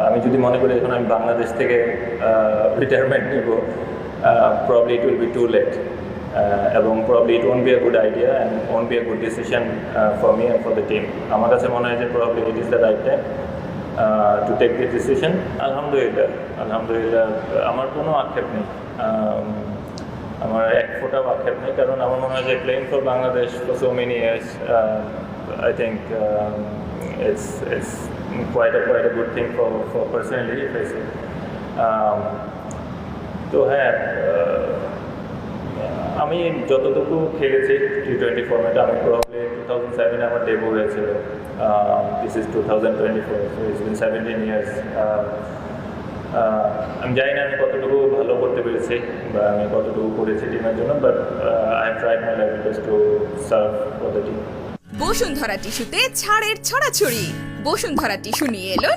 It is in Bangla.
আমি যদি মনে করি এখন আমি বাংলাদেশ থেকে রিটায়ারমেন্ট নিব, probably it will be too late, এবং probably it won't be a good idea and won't be a good decision for me and for the team. আমার কাছে মনে হয় যে probably it is the right time to take this decision. আলহামদুলিল্লাহ আমার কোনো আক্ষেপ নেই, আমার এক ফোঁটাও আক্ষেপ নেই, কারণ আমার মনে হয় যে playing for Bangladesh for so many years, I think it's quite a good thing for personally, if I say. তো হ্যাঁ, আমি যতটুকু খেলেছি T20 ফর্ম্যাটে, আমি প্রবলি 2007 আমার ডেবু হয়েছিল, this is 2024, so it's been 17 years. আমি জানি না আমি কতটুকু ভালো করতে পেরেছি বা আমি কতটুকু করেছি টিমের জন্য, but I have tried my level best to serve for the team. Bashundhara টিস্যুতে ছাড়ের ছড়াছড়ি। বসুন্ধরা টিস্যু নিয়ে এলো